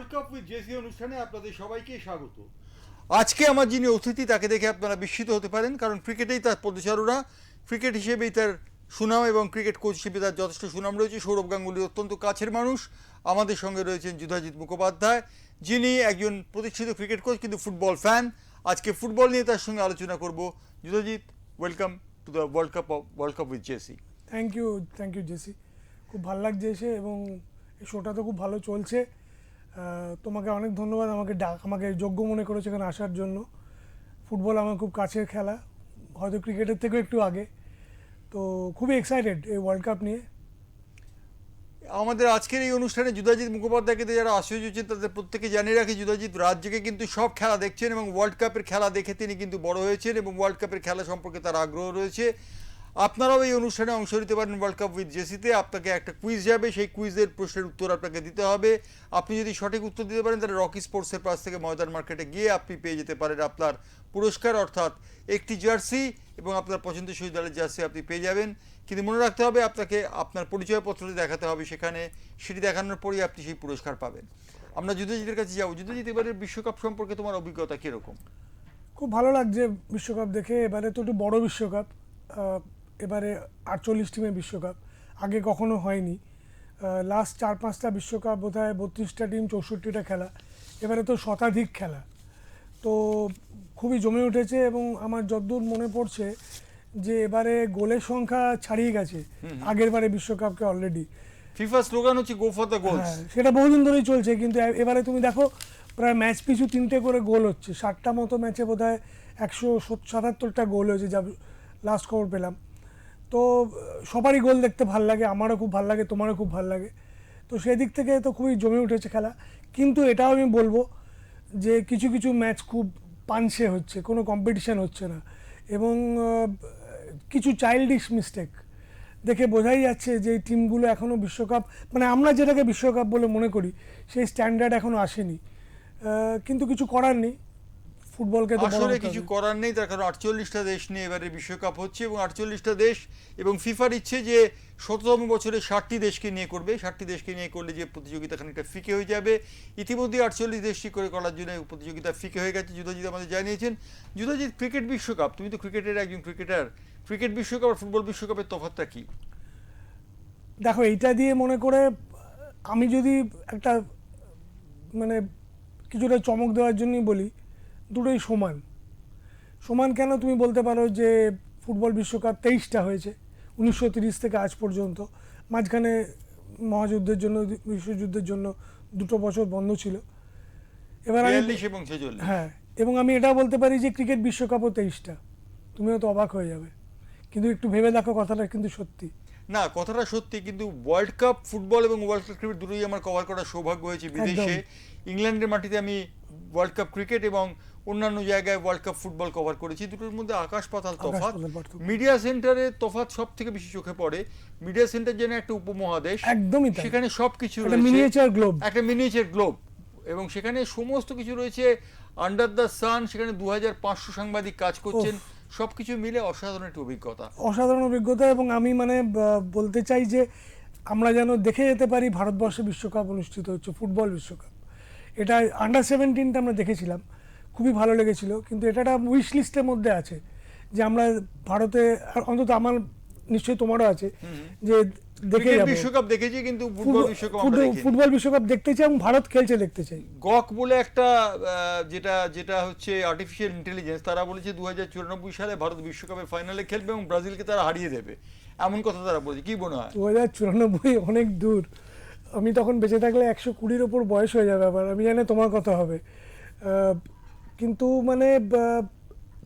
World cup with JC অনুষ্ঠানে আপনাদের সবাইকে স্বাগত। আজকে আমার যিনি অতিথি তাকে দেখে আপনারা বিস্মিত হতে পারেন, কারণ ক্রিকেটেই তার পদচারণা, ক্রিকেট হিসেবেই তার সুনাম এবং ক্রিকেট কোচ হিসেবে তার যথেষ্ট সুনাম রয়েছে। সৌরভ গাঙ্গুলির অত্যন্ত কাছের মানুষ। আমাদের সঙ্গে রয়েছেন যুধাজিৎ মুখোপাধ্যায়, যিনি একজন প্রতিষ্ঠিত ক্রিকেট কোচ কিন্তু ফুটবল ফ্যান। আজকে ফুটবল নিয়ে তার সঙ্গে আলোচনা করব। Yudhajit, welcome to the world cup with JC. Thank you JC, খুব ভালো লাগছে এসে, এবং এই শোটা তো খুব ভালো চলছে। তোমাকে অনেক ধন্যবাদ আমাকে যোগ্য মনে করেছে এখানে আসার জন্য। ফুটবল আমার খুব কাছের খেলা, হয়তো ক্রিকেটের থেকেও একটু আগে। তো খুবই এক্সাইটেড এই ওয়ার্ল্ড কাপ নিয়ে। আমাদের আজকের এই অনুষ্ঠানে যুধাজিৎ মুখোপাধ্যায়কে যারা আশ্চর্য হচ্ছেন তাদের প্রত্যেকে জানিয়ে রাখি, যুধাজিৎ রাত জেগে কিন্তু সব খেলা দেখছেন এবং ওয়ার্ল্ড কাপের খেলা দেখে তিনি কিন্তু বড় হয়েছেন এবং ওয়ার্ল্ড কাপের খেলা সম্পর্কে তার আগ্রহ রয়েছে। আপনারাও এই অনুষ্ঠানে অংশ নিতে পারেন ওয়ার্ল্ড কাপ উইথ জেসিতে। আপনাকে একটা কুইজ যাবে, সেই কুইজের প্রশ্নের উত্তর আপনাকে দিতে হবে। আপনি যদি সঠিক উত্তর দিতে পারেন তাহলে রকি স্পোর্টসের পাশ থেকে ময়দান মার্কেটে গিয়ে আপনি পেয়ে যেতে পারেন আপনার পুরস্কার, অর্থাৎ একটি জার্সি এবং আপনার পছন্দসই দলের জার্সি আপনি পেয়ে যাবেন। কিন্তু মনে রাখতে হবে আপনাকে আপনার পরিচয়পত্রটি দেখাতে হবে সেখানে, সেটি দেখানোর পরেই আপনি সেই পুরস্কার পাবেন। আমরা যুদ্ধজিতের কাছে যাবো। যুদ্ধজিৎ, এবারের বিশ্বকাপ সম্পর্কে তোমার অভিজ্ঞতা কীরকম? খুব ভালো লাগছে বিশ্বকাপ দেখে। এবারে তো একটু বড় বিশ্বকাপ, এবারে 48 টিমের বিশ্বকাপ, আগে কখনো হয়নি। লাস্ট 4-5টা বিশ্বকাপ বোধহয় 32টা টিম 64টা খেলা, এবারে তো শতাধিক খেলা। তো খুবই জমে উঠেছে এবং আমার যতদূর মনে পড়ছে যে এবারে গোলের সংখ্যা ছাড়িয়ে গেছে আগের বারে বিশ্বকাপকে অলরেডি। ফিফা স্লোগান হচ্ছে গো ফর দ্য গোলস। হ্যাঁ, সেটা বহুদিন ধরেই চলছে, কিন্তু এবারে তুমি দেখো প্রায় ম্যাচ পিছু 3টে করে গোল হচ্ছে। 60টা মতো ম্যাচে বোধহয় 177টা গোল হয়েছে, যা লাস্ট খবর পেলাম। তো সবারই গোল দেখতে ভাল লাগে, আমারও খুব ভাল লাগে, তোমারও খুব ভাল লাগে। তো সেই দিক থেকে তো খুবই জমে উঠেছে খেলা। কিন্তু এটাও আমি বলবো যে কিছু কিছু ম্যাচ খুব পাঞ্চে হচ্ছে, কোনো কম্পিটিশান হচ্ছে না, এবং কিছু চাইল্ডিশ মিস্টেক দেখে বোঝাই যাচ্ছে যে এই টিমগুলো এখনও বিশ্বকাপ, মানে আমরা যেটাকে বিশ্বকাপ বলে মনে করি সেই স্ট্যান্ডার্ড এখনও আসেনি। কিন্তু কিছু করার নেই, ফুটবলকে তো আসলে কিছু করার নেই, তার কারণ 48টা দেশ নিয়ে এবারে বিশ্বকাপ হচ্ছে এবং 48টা দেশ এবং ফিফার ইচ্ছে যে ১৭তম বছরে 60টি দেশকে নিয়ে করবে। 60টি দেশকে নিয়ে করলে যে প্রতিযোগিতা খানিকটা ফিকে হয়ে যাবে। ইতিমধ্যে 48 দেশটি করে করার জন্য প্রতিযোগিতা ফিকে হয়ে গেছে। যুধাজিৎ আমাদের জানিয়েছেন। যুধাজিৎ, ক্রিকেট বিশ্বকাপ, তুমি তো ক্রিকেটের একজন ক্রিকেটার, ক্রিকেট বিশ্বকাপ আর ফুটবল বিশ্বকাপের তফাৎটা কি? দেখো, এইটা দিয়ে মনে করে আমি যদি একটা মানে কিছুটা চমক দেওয়ার জন্যই বলি, দুটোই সমান। সমান কেন তুমি বলতে পারো যে ফুটবল বিশ্বকাপ 23টা হয়েছে 1930 থেকে আজ পর্যন্ত। মাঝখানে মহাযুদ্ধের জন্য, বিশ্বযুদ্ধের জন্য 2টো বছর বন্ধ ছিল। এবার হ্যাঁ, এবং আমি এটাও বলতে পারি যে ক্রিকেট বিশ্বকাপও 23টা। তুমিও তো অবাক হয়ে যাবে, কিন্তু একটু ভেবে দেখো, কথাটা কিন্তু সত্যি। না, কথাটা সত্যি, কিন্তু ওয়ার্ল্ড কাপ ফুটবল এবং ওয়ার্ল্ড কাপ ক্রিকেট দুটোই আমার কভার করার সৌভাগ্য হয়েছে বিদেশে। ইংল্যান্ডের মাটিতে আমি ওয়ার্ল্ড কাপ ক্রিকেট এবং অন্যান্য জায়গায় ওয়ার্ল্ড কাপ ফুটবল কভার করেছি। দুটোর মধ্যে আকাশ পাতাল তফাৎ। মিডিয়া সেন্টারে তফাৎ সব থেকে বেশি চোখে পড়ে। মিডিয়া সেন্টার যেন একটা উপমহাদেশ, একদমই সেখানে সবকিছু রয়েছে, একটা মিনিয়েচার গ্লোব, এবং সেখানে সমস্ত কিছু রয়েছে আন্ডার দ্য সান। সেখানে 2500 সাংবাদিক কাজ করছেন। সবকিছু মিলে অসাধারণ একটা অভিজ্ঞতা, অসাধারণ অভিজ্ঞতা। এবং আমি বলতে চাই যে আমরা যেন দেখে যেতে পারি ভারতবর্ষে বিশ্বকাপ অনুষ্ঠিত হচ্ছে, ফুটবল বিশ্বকাপ। এটা আন্ডার 17টা আমরা দেখেছিলাম, খুবই ভালো লেগেছিল। কিন্তু এটা একটা উইশ লিস্টের মধ্যে আছে যে আমরা ভারতে, অন্তত আমার, নিশ্চয়ই তোমারও আছে, যে দেখে যাব। বিশ্বকাপ দেখেছি কিন্তু ফুটবল বিশ্বকাপ দেখতে চাই এবং ভারত খেলছে দেখতে চাই। গক বলে একটা যেটা হচ্ছে আর্টিফিশিয়াল ইন্টেলিজেন্স, তারা বলেছে 2094 সালে ভারত বিশ্বকাপের ফাইনালে খেলবে এবং ব্রাজিলকে তারা হারিয়ে দেবে, এমন কথা তারা বলেছে। কি মনে হয়? 2094 অনেক দূর। আমি তখন বেঁচে থাকলে 120-র ওপর বয়স হয়ে যাবে। আবার আমি জানি তোমার কথা হবে, কিন্তু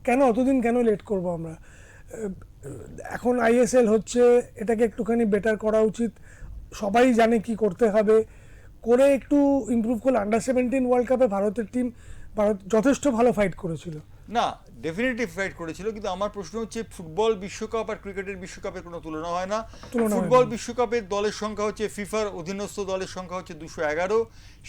কেন অতদিন কেন লেট করব আমরা? এখন ISL হচ্ছে, এটাকে একটুখানি বেটার করা উচিত। সবাই জানে কি করতে হবে, করে একটু ইমপ্রুভ করলে। আন্ডার 17 ওয়ার্ল্ড কাপে ভারত যথেষ্ট ভালো ফাইট করেছিল। না, ডেফিনেটলি ফাইট করেছিল, কিন্তু আমার প্রশ্ন হচ্ছে ফুটবল বিশ্বকাপ আর ক্রিকেটের বিশ্বকাপের কোনো তুলনা হয় না। ফুটবল বিশ্বকাপের দলের সংখ্যা হচ্ছে, ফিফার অধীনস্থ দলের সংখ্যা হচ্ছে 211।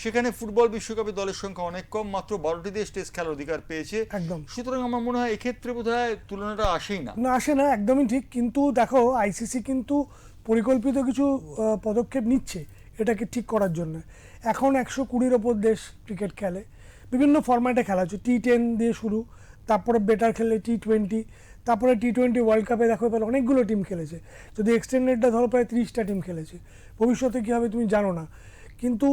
সেখানে ফুটবল বিশ্বকাপের দলের সংখ্যা অনেক কম, মাত্র 12টি দেশ টেস্ট খেলার অধিকার পেয়েছে। একদম। সুতরাং আমার মনে হয় এক্ষেত্রে বোধহয় তুলনাটা আসেই না। আসে না, একদমই ঠিক। কিন্তু দেখো, ICC কিন্তু পরিকল্পিত কিছু পদক্ষেপ নিচ্ছে। এটাকে ঠিক করার জন্য। এখন 120-র ওপর দেশ ক্রিকেট খেলে, বিভিন্ন ফরম্যাটে খেলা হচ্ছে, T10 দিয়ে শুরু, তারপরে বেটার খেললে T20, তারপরে T20 ওয়ার্ল্ড কাপে দেখো এবার অনেকগুলো টিম খেলেছে, যদি এক্সটেন্ডেডটা ধরো প্রায় 30টা টিম খেলেছে। ভবিষ্যতে কী হবে তুমি জানো না, কিন্তু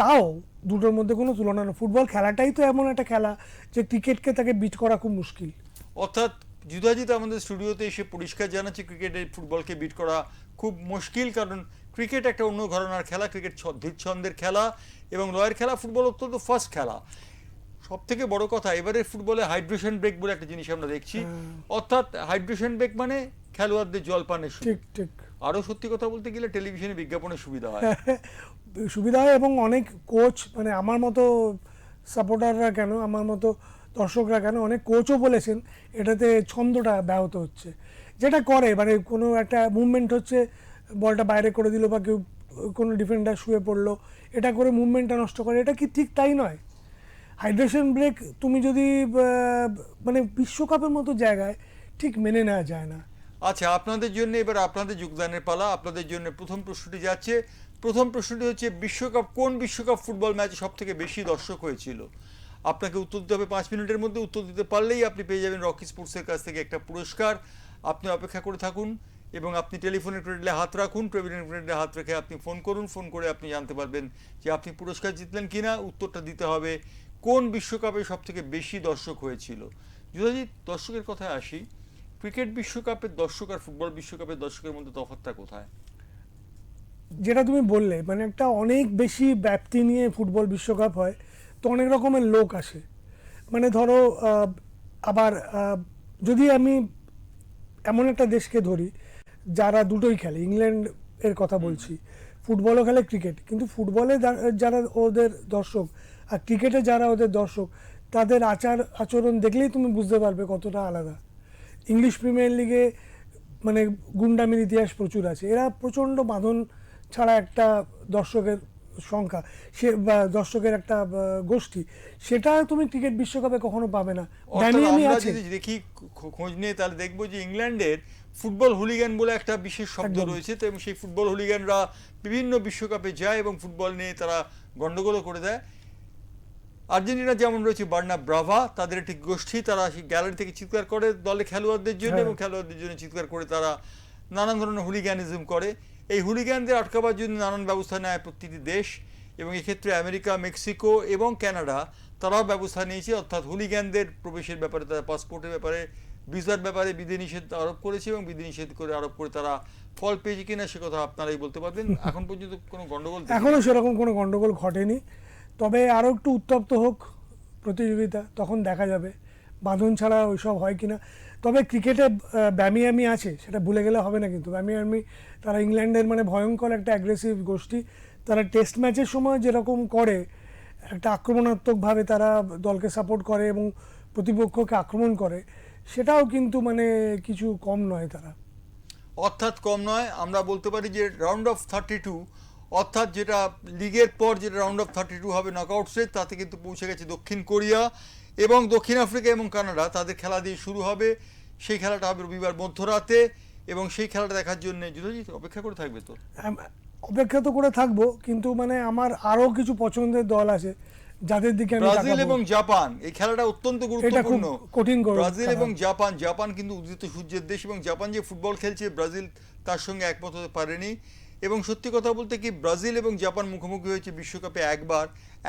তাও দুটোর মধ্যে কোনো তুলনা না। ফুটবল খেলাটাই তো এমন একটা খেলা যে ক্রিকেটকে তাকে বিট করা খুব মুশকিল। অর্থাৎ যুধাজিৎ আমাদের স্টুডিওতে এসে পরিষ্কার জানাচ্ছে ক্রিকেটে ফুটবলকে বিট করা খুব মুশকিল, কারণ ক্রিকেট একটা অন্য ঘরানার খেলা, ক্রিকেট ধীর ছন্দের খেলা এবং লয়ের খেলা, ফুটবল অত্যন্ত ফাস্ট খেলা। সব থেকে বড় কথা, এবারে ফুটবলে হাইড্রেশন ব্রেক বলে একটা জিনিস আমরা দেখছি, অর্থাৎ হাইড্রেশন ব্রেক মানে খেলোয়াড়দের জলপানের সুযোগ। ঠিক ঠিক। আরও সত্যি কথা বলতে গেলে টেলিভিশনে বিজ্ঞাপনের সুবিধা হয়। সুবিধা হয়, এবং অনেক কোচ, মানে আমার মতো সাপোর্টাররা কেন, আমার মতো দর্শকরা কেন, অনেক কোচও বলেছেন এটাতে ছন্দটা ব্যাহত হচ্ছে। যেটা করে মানে কোনো একটা মুভমেন্ট হচ্ছে, বলটা বাইরে করে দিল বা কেউ কোনো ডিফেন্ডার শুয়ে পড়লো, এটা করে মুভমেন্টটা নষ্ট করে, এটা কি ঠিক তাই নয়? হাইড্রেশন ব্রেক তুমি যদি মানে বিশ্বকাপের মতো জায়গায় ঠিক মেনে নেওয়া যায় না। আচ্ছা, আপনাদের জন্য এবার আপনাদের যোগদানের পালা। আপনাদের জন্য প্রথম প্রশ্নটি যাচ্ছে। প্রথম প্রশ্নটি হচ্ছে, কোন বিশ্বকাপ ফুটবল ম্যাচে সব থেকে বেশি দর্শক হয়েছিল? আপনাকে উত্তর দিতে হবে 5 মিনিটের মধ্যে। উত্তর দিতে পারলেই আপনি পেয়ে যাবেন রকি স্পোর্টসের কাছ থেকে একটা পুরস্কার। আপনি অপেক্ষা করে থাকুন এবং আপনি টেলিফোনের ক্রেডিটে হাত রাখুন, টেলিফোনের ক্রেডিটে হাত রেখে আপনি ফোন করুন। ফোন করে আপনি জানতে পারবেন যে আপনি পুরস্কার জিতলেন কিনা। উত্তরটা দিতে হবে কোন বিশ্বকাপে সব থেকে বেশি দর্শক হয়েছিল। যদি দর্শকের কথায় আসি, ক্রিকেট বিশ্বকাপের দর্শক আর ফুটবল বিশ্বকাপের দর্শকের মধ্যে তফাৎটা কোথায়? যেটা তুমি বললে, মানে একটা অনেক বেশি ব্যাপ্তি নিয়ে ফুটবল বিশ্বকাপ হয়, তো অনেক রকমের লোক আসে। মানে ধরো আবার যদি আমি এমন একটা দেশকে ধরি যারা দুটোই খেলে, ইংল্যান্ড এর কথা বলছি, ফুটবলও খেলে ক্রিকেট, কিন্তু ফুটবলে যারা ওদের দর্শক আর ক্রিকেটে যারা ওদের দর্শক, তাদের আচরণ দেখলেই তুমি বুঝতে পারবে কতটা আলাদা। ইংলিশ প্রিমিয়ার লিগে মানে গুন্ডামির ইতিহাস প্রচুর আছে, এরা প্রচণ্ড বাঁধন ছাড়া একটা দর্শকের সংখ্যা, সে বা দর্শকের একটা গোষ্ঠী, সেটা তুমি ক্রিকেট বিশ্বকাপে কখনো পাবে না। আমরা যদি দেখি খোঁজ নিয়ে, তাহলে দেখবো যে ইংল্যান্ডের ফুটবল হুলিগান বলে একটা বিশেষ শব্দ রয়েছে, তো এবং সেই ফুটবল হুলিগানরা বিভিন্ন বিশ্বকাপে যায় এবং ফুটবল নিয়ে তারা গন্ডগোলও করে দেয়। আর্জেন্টিনা যেমন রয়েছে বার্না ব্রাভা, তাদের একটি গোষ্ঠী, তারা সেই গ্যালারি থেকে চিৎকার করে দলে খেলোয়াড়দের জন্য এবং খেলোয়াড়দের জন্য চিৎকার করে তারা নানান ধরনের হুলিগানিজম করে। এই হুলিগানদের আটকাবার জন্য নানান ব্যবস্থা নেয় প্রতিটি দেশ, এবং এক্ষেত্রে আমেরিকা, মেক্সিকো এবং কানাডা তারাও ব্যবস্থা নিয়েছে। অর্থাৎ হুলিগানদের প্রবেশের ব্যাপারে, তারা পাসপোর্টের ব্যাপারে, ভিসার ব্যাপারে বিধিনিষেধ আরোপ করেছে এবং বিধিনিষেধ করে আরোপ করে তারা ফল পেয়েছে কিনা সে কথা আপনারাই বলতে পারবেন। এখন পর্যন্ত কোনো গন্ডগোল, এখনো সেরকম কোনো গন্ডগোল ঘটেনি, তবে আরও একটু উত্তপ্ত হোক প্রতিযোগিতা, তখন দেখা যাবে বাঁধন ছাড়া ওইসব হয় কিনা। তবে ক্রিকেটে ব্যামি আছে, সেটা ভুলে গেলে হবে না। কিন্তু ব্যামি তারা ইংল্যান্ডের মানে ভয়ঙ্কর একটা অ্যাগ্রেসিভ গোষ্ঠী। তারা টেস্ট ম্যাচের সময় যেরকম করে, একটা আক্রমণাত্মকভাবে তারা দলকে সাপোর্ট করে এবং প্রতিপক্ষকে আক্রমণ করে, সেটাও কিন্তু মানে কিছু কম নয় তারা। অর্থাৎ কম নয়। আমরা বলতে পারি যে রাউন্ড অফ 32, অর্থাৎ যেটা লিগের পর যেটা রাউন্ড অফ 32 হবে নকআউট স্টেজ, তাতে কিন্তু পৌঁছে গেছে দক্ষিণ কোরিয়া এবং দক্ষিণ আফ্রিকা এবং কানাডা। তাদের খেলা দিয়ে শুরু হবে, সেই খেলাটা হবে রবিবার মধ্যরাতে, এবং সেই খেলাটা দেখার জন্য যদি অপেক্ষা করে থাকবে। তো অপেক্ষা তো করে থাকবো, কিন্তু মানে আমার আরও কিছু পছন্দের দল আছে যাদের দিকে আমি ব্রাজিল এবং জাপান, এই খেলাটা অত্যন্ত গুরুত্বপূর্ণ। কঠিন ব্রাজিল এবং জাপান কিন্তু উদিত সূর্যের দেশ, এবং জাপান যে ফুটবল খেলছে ব্রাজিল তার সঙ্গে একমত হতে পারেনি। এবং সত্যি কথা বলতে কি, ব্রাজিল এবং জাপান মুখোমুখি হয়েছে বিশ্বকাপে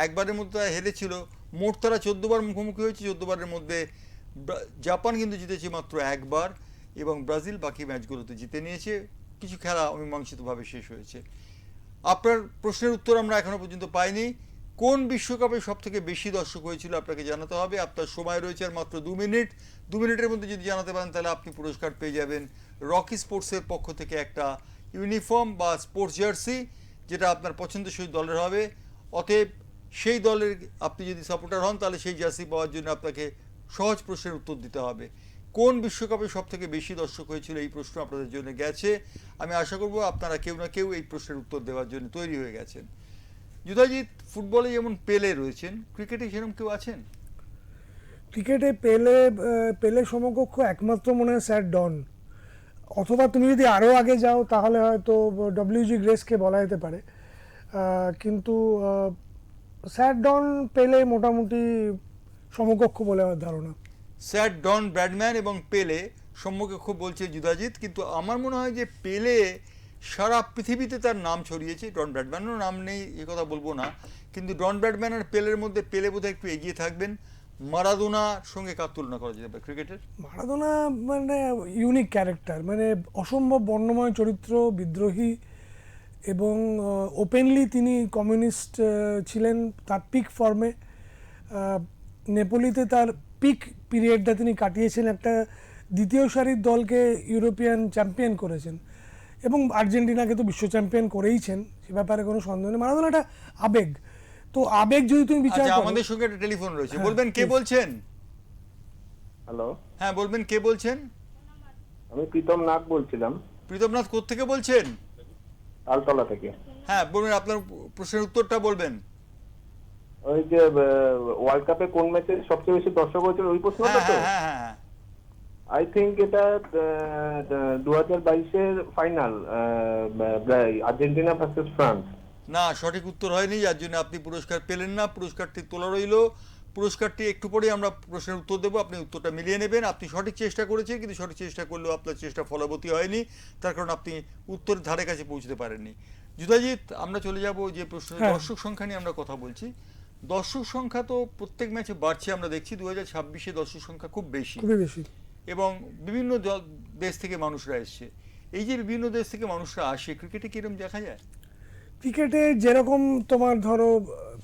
একবারের মধ্যে তারা হেরেছিল। মোট তারা 14 বার মুখোমুখি হয়েছে, 14 বারের মধ্যে জাপান কিন্তু জিতেছে মাত্র একবার, এবং ব্রাজিল বাকি ম্যাচগুলোতে জিতে নিয়েছে। কিছু খেলা অমীমাংসিতভাবে শেষ হয়েছে। আপনার প্রশ্নের উত্তর আমরা এখনো পর্যন্ত পাইনি। কোন বিশ্বকাপে সব থেকে বেশি দর্শক হয়েছিল আপনাকে জানাতে হবে। আপনার সময় রয়েছে আর মাত্র 2 মিনিট। 2 মিনিটের মধ্যে যদি জানাতে পারেন তাহলে আপনি পুরস্কার পেয়ে যাবেন রকি স্পোর্টসের পক্ষ থেকে একটা ইউনিফর্ম বা স্পোর্টস জার্সি, যেটা আপনার পছন্দসই দলের হবে। অতএব সেই দলের আপনি যদি সাপোর্টার হন, তাহলে সেই জার্সি পাওয়ার জন্য আপনাকে সহজ প্রশ্নের উত্তর দিতে হবে। কোন বিশ্বকাপে সব থেকে বেশি দর্শক হয়েছিল, এই প্রশ্ন আপনাদের জন্য গেছে। আমি আশা করব আপনারা কেউ না কেউ এই প্রশ্নের উত্তর দেওয়ার জন্য তৈরি হয়ে গেছেন। যুধাজিৎ, ফুটবলে যেমন পেলে রয়েছেন, ক্রিকেটে সেরকম কেউ আছেন? ক্রিকেটে পেলে সমকক্ষ একমাত্র মনে হয় স্যার ডন, অথবা তুমি যদি আরও আগে যাও তাহলে হয়তো WG গ্রেসকে বলা যেতে পারে। কিন্তু স্যার ডন পেলে মোটামুটি সমকক্ষ বলে আমার ধারণা। স্যার ডন ব্র্যাডম্যান এবং পেলে সম্মুখে বলছে যুধাজিৎ, কিন্তু আমার মনে হয় যে পেলে সারা পৃথিবীতে তার নাম ছড়িয়েছে, ডন ব্র্যাডম্যানেরও নাম নেই এ কথা বলবো না, কিন্তু ডন ব্র্যাডম্যান আর পেলের মধ্যে পেলে বোধহয় একটু এগিয়ে থাকবেন। মারাদোনার সঙ্গে কার তুলনা করা যেতে পারে ক্রিকেটের? মারাদোনা মানে ইউনিক ক্যারেক্টার, মানে অসম্ভব বর্ণময় চরিত্র, বিদ্রোহী, এবং ওপেনলি তিনি কমিউনিস্ট ছিলেন তার পিক ফর্মে। নেপোলিতে তার পিক পিরিয়ডটা তিনি কাটিয়েছেন, একটা দ্বিতীয় সারির দলকে ইউরোপিয়ান চ্যাম্পিয়ন করেছেন, এবং আর্জেন্টিনাকে তো বিশ্ব চ্যাম্পিয়ন করেইছেন, সে ব্যাপারে কোনো সন্দেহ নেই। মারাদোনা একটা আবেগ, তো আবেগ যদি তুমি বিচার আচ্ছা, করো। আমাদের সঙ্গে একটা টেলিফোন রয়েছে, হ্যাঁ, বলবেন কে please। বলছেন? হ্যালো, হ্যাঁ বলবেন, কে বলছেন? আমি প্রীতম নাগ বলছিলাম, প্রীতমনাথ কোত্থেকে বলছেন? তালতলা থেকে। হ্যাঁ বলবেন, আপনার প্রশ্নের উত্তরটা বলবেন। ওই যে ওয়ার্ল্ড কাপে কোন ম্যাচে সবচেয়ে বেশি দর্শক হয়েছিল ওই প্রশ্নটা হ্যাঁ তো? হ্যাঁ হ্যাঁ হ্যাঁ। আই থিঙ্ক এটা 2022-এর ফাইনাল, আর্জেন্টিনা ভার্সেস ফ্রান্স। না, সঠিক উত্তর হয়নি, যার জন্য আপনি পুরস্কার পেলেন না। পুরস্কারটি তোলা রইল। পুরস্কারটি একটু পরেই আমরা প্রশ্নের উত্তর দেবো, আপনি উত্তরটা মিলিয়ে নেবেন। আপনি সঠিক চেষ্টা করেছেন, কিন্তু সঠিক চেষ্টা করলেও আপনার চেষ্টা ফলবতী হয়নি, তার কারণ আপনি উত্তরের ধারে কাছে পৌঁছতে পারেননি। যুধাজিৎ, আমরা চলে যাব যে প্রশ্ন, হ্যাঁ। দর্শক সংখ্যা নিয়ে আমরা কথা বলছি। দর্শক সংখ্যা তো প্রত্যেক ম্যাচে বাড়ছে, আমরা দেখছি 2026-এ দর্শক সংখ্যা খুব বেশি, খুবই বেশি, এবং বিভিন্ন দেশ থেকে মানুষরা এসছে। এই যে বিভিন্ন দেশ থেকে মানুষরা আসে, ক্রিকেটে কিরকম দেখা যায়? ক্রিকেটে যেরকম তোমার ধরো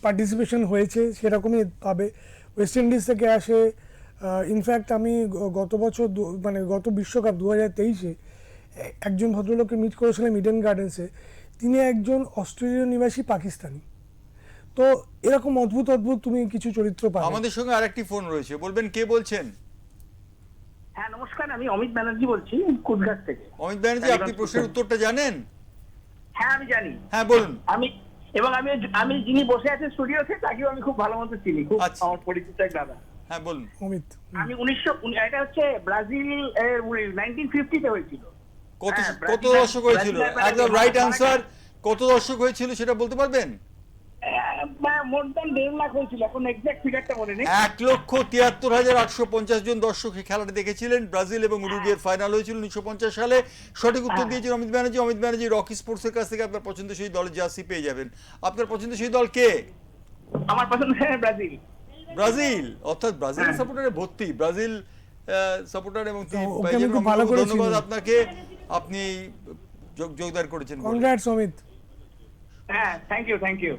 পার্টিসিপেশন হয়েছে সেরকমই পাবে। ওয়েস্ট ইন্ডিজ থেকে আসে, ইনফ্যাক্ট আমি গত বছর মানে গত বিশ্বকাপ 2023-এ একজন ভদ্রলোককে মিট করেছিলাম ইডেন গার্ডেন্সে, তিনি একজন অস্ট্রেলীয় নিবাসী পাকিস্তানি। তো এরকম অদ্ভুত অদ্ভুত তুমি কিছু চরিত্র পাবে। আমাদের সঙ্গে আরেকটি ফোন রয়েছে, বলবেন কে বলছেন? হ্যাঁ নমস্কার, আমি অমিত ব্যানার্জি বলছি কুচঘাট থেকে। অমিত ব্যানার্জি, আপনি প্রশ্নের উত্তরটা জানেন? হ্যাঁ আমি জানি। হ্যাঁ বলুন। আমি এবং আমি আমি যিনি বসে আছেন স্টুডিওতে তাকেও আমি খুব ভালো মতো চিনি, খুব আচ্ছা। আমার পরিচিত এক দাদা। হ্যাঁ বলুন। অমিত, আমি 1900 এটা হচ্ছে ব্রাজিল 1950-তে হয়েছিল। কত হ্যাঁ, কত ব্রাজিল- দর্শক হয়েছিল? ব্রাজিল- একদম রাইট ব্রাজিল- আনসার। কত দর্শক হয়েছিল সেটা বলতে পারবেন? মোর দ্যান 1.5 লাখ হয়েছিল, এখন এক্সাক্ট ফিগারটা মনে নেই। 1,73,850 জন দর্শক এই খেলাটা দেখেছিলেন। ব্রাজিল এবং উরুগুয়ের ফাইনাল হয়েছিল 1950 সালে। সঠিক উত্তর দিয়েছেন অমিত ব্যানার্জি। অমিত ব্যানার্জি রকি স্পোর্টসের কাছ থেকে আপনার পছন্দসই দলের জার্সি পেয়ে যাবেন। আপনার পছন্দসই দল কে? আমার পছন্দ ব্রাজিল। ব্রাজিল, অর্থাৎ ব্রাজিল হ্যাঁ। সাপোর্টারে ভর্তি, ব্রাজিল সাপোর্টার, এবং তিনি ওকে পেয়ে আমি যাবেন। খুব ভালো করে ধন্যবাদ চিনি। আপনাকে, আপনি যোগদান করেছেন বলে। কনগ্রাটস অমিত। হ্যাঁ থ্যাংক ইউ।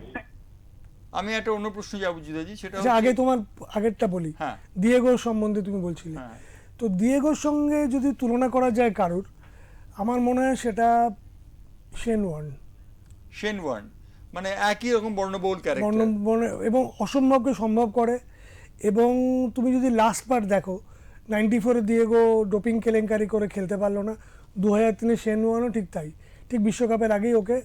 আমি একটা অন্য প্রশ্ন যাবো যুধাজি, সেটা আচ্ছা, আগে হচ্ছে- তোমার আগেরটা বলি। হ্যাঁ। দিয়েগোর সম্বন্ধে তুমি বলছিলে, হ্যাঁ। তো দিয়েগোর সঙ্গে যদি তুলনা করা যায় কারুর, আমার মনে হয় সেটা শেন ওয়ার্ন। শেন ওয়ার্ন, মানে একই রকম বর্ণবহুল ক্যারেক্টার। এবং অসম্ভবকে সম্ভব করে। এবং তুমি যদি লাস্ট পার্ট দেখো, 94-এ দিয়েগো ডোপিং কেলেঙ্কারি করে খেলতে পারলো না, 2003-এ শেন ওয়ার্নও ঠিক তাই, ঠিক বিশ্বকাপের আগেই ওকে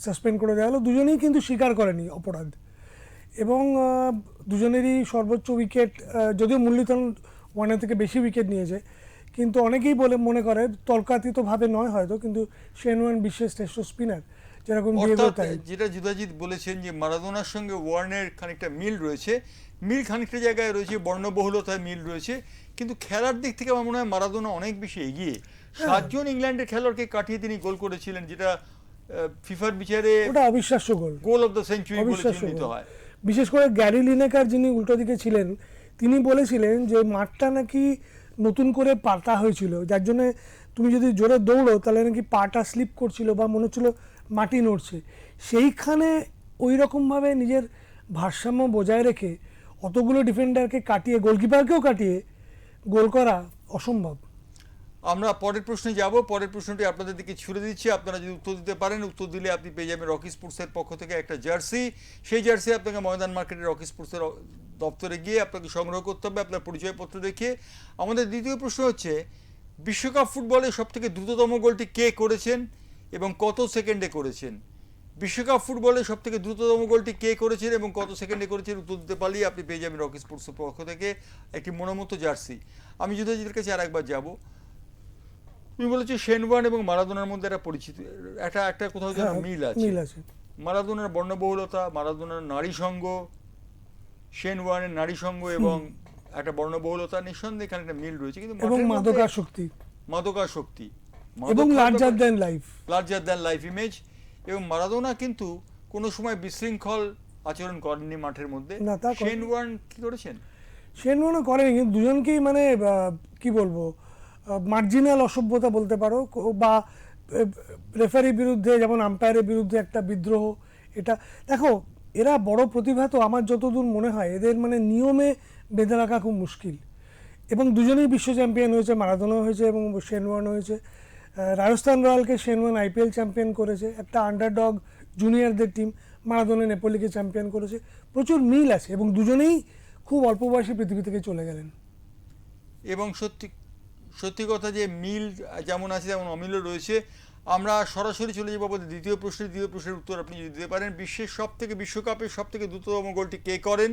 সাসপেন্ড করে দেওয়া হলো। দুজনেই কিন্তু স্বীকার করেনি অপরাধ, এবং দুজনেরই সর্বোচ্চ উইকেট, যদিও মুরলীধরন ওয়ানের থেকে বেশি উইকেট নিয়েছে, কিন্তু অনেকেই মনে করে তর্কাতীতভাবে নয় হয়তো, কিন্তু শেন ওয়ার্ন বিশ্বের শ্রেষ্ঠ স্পিনার, যেরকম দিয়েগো অর্থাৎ তাই। যেটা যুধাজিৎ বলেছেন যে মারাদোনার সঙ্গে ওয়ার্নের খানিকটা মিল রয়েছে, মিল খানিকটা জায়গায় রয়েছে, বর্ণবহুলতায় মিল রয়েছে, কিন্তু খেলার দিক থেকে আমার মনে হয় মারাদোনা অনেক বেশি এগিয়ে। 7 জন ইংল্যান্ডের খেলোয়াড়কে কাটিয়ে তিনি গোল করেছিলেন, যেটা ফিফার বিচারে ওটা অবিশ্বাস্য গোল, গোল অফ দ্য সেঞ্চুরি বলে অবিশ্বাস্য চিহ্নিত গোল। হয়। বিশেষ করে গ্যারি লিনেকার, যিনি উল্টো দিকে ছিলেন, তিনি বলেছিলেন যে মাঠটা নাকি নতুন করে পাতা হয়েছিল, যার জন্য তুমি যদি জোরে দৌড়ো তাহলে নাকি পাটা স্লিপ করছিল বা মনে হচ্ছিল মাটি নড়ছে। সেইখানে ওই রকমভাবে নিজের ভারসাম্য বজায় রেখে অতগুলো ডিফেন্ডারকে কাটিয়ে, গোলকিপারকেও কাটিয়ে গোল করা অসম্ভব। আমরা পরের প্রশ্নে যাব। পরের প্রশ্নটি আপনাদের দিকে ছুড়ে দিচ্ছি, আপনারা যদি উত্তর দিতে পারেন, উত্তর দিলে আপনি পেয়ে যাবেন রকি স্পোর্টসের পক্ষ থেকে একটা জার্সি। সেই জার্সি আপনাকে ময়দান মার্কেটের রকি স্পোর্টসের দপ্তরে গিয়ে আপনাকে সংগ্রহ করতে হবে আপনার পরিচয়পত্র দেখিয়ে। আমাদের দ্বিতীয় প্রশ্ন হচ্ছে, বিশ্বকাপ ফুটবলে সবথেকে দ্রুততম গোলটি কে করেছেন এবং কত সেকেন্ডে করেছেন? বিশ্বকাপ ফুটবলে সবথেকে দ্রুততম গোলটি কে করেছেন এবং কত সেকেন্ডে করেছেন? উত্তর দিতে পারলেই আপনি পেয়ে যাবেন রকি স্পোর্টসের পক্ষ থেকে একটি মনোমতো জার্সি। আমি যুধাজিতের কাছে আর একবার যাবো। তুমি বলেছো শেন ওয়ার্ন এবং মারাদোনার মধ্যে একটা পরিচিতি, একটা কোথাও যেন হ্যাঁ, মিল আছে। মিল আছে। মারাদোনার বর্ণবহুলতা, মারাদোনার নারী সঙ্গ, শেন ওয়ার্নের নারী সঙ্গ এবং একটা বর্ণবহুলতা, নিঃসন্দেহে এখানে একটা মিল রয়েছে, কিন্তু এবং মাদকাসক্তি মাদকাসক্তি এবং লার্জার দ্যান লাইফ ইমেজ। এবং মারাদোনা কিন্তু কোনো সময় বিশৃঙ্খল আচরণ করেননি মাঠের মধ্যে। না, তা করেননি। শেন ওয়ার্ন কি করেছেন? সেন মনে করেনি, কিন্তু দুজনকেই মানে কি বলবো, মার্জিনাল অসভ্যতা বলতে পারো, বা রেফারির বিরুদ্ধে যেমন আম্পায়ারের বিরুদ্ধে একটা বিদ্রোহ। এটা দেখো, এরা বড় প্রতিভা, তো আমার যতদূর মনে হয় এদের মানে নিয়মে বেঁধে রাখা খুব মুশকিল। এবং দুজনেই বিশ্ব চ্যাম্পিয়ন হয়েছে, মারাদোনাও হয়েছে এবং শেন ওয়ার্ন হয়েছে। রাজস্থান রয়্যালকে শেন ওয়ার্ন আইপিএল চ্যাম্পিয়ন করেছে, একটা আন্ডারডগ জুনিয়রদের টিম মারাদোনা নেপোলিকে চ্যাম্পিয়ন করেছে। প্রচুর মিল আছে এবং দুজনেই খুব অল্প বয়সে পৃথিবী থেকে চলে গেলেন। এবং সত্যি কথা যে মিল যেমন আছে তেমন অমিলও রয়েছে। আমরা সরাসরি চলে যাবো আমাদের দ্বিতীয় প্রশ্নের উত্তর আপনি যদি দিতে পারেন। বিশ্বকাপের সব থেকে দ্রুততম গোলটি কে করেন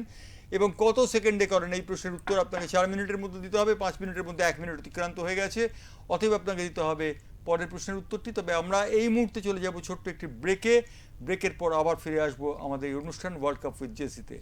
এবং কত সেকেন্ডে করেন, এই প্রশ্নের উত্তর আপনাকে 4 মিনিটের মধ্যে দিতে হবে। 5 মিনিটের মধ্যে 1 মিনিট অতিক্রান্ত হয়ে গেছে, অতএব আপনাকে দিতে হবে পরের প্রশ্নের উত্তরটি। তবে আমরা এই মুহূর্তে চলে যাব ছোট্ট একটি ব্রেকের পর আবার ফিরে আসবো আমাদের এই অনুষ্ঠান ওয়ার্ল্ড কাপ উইথ জেসিতে।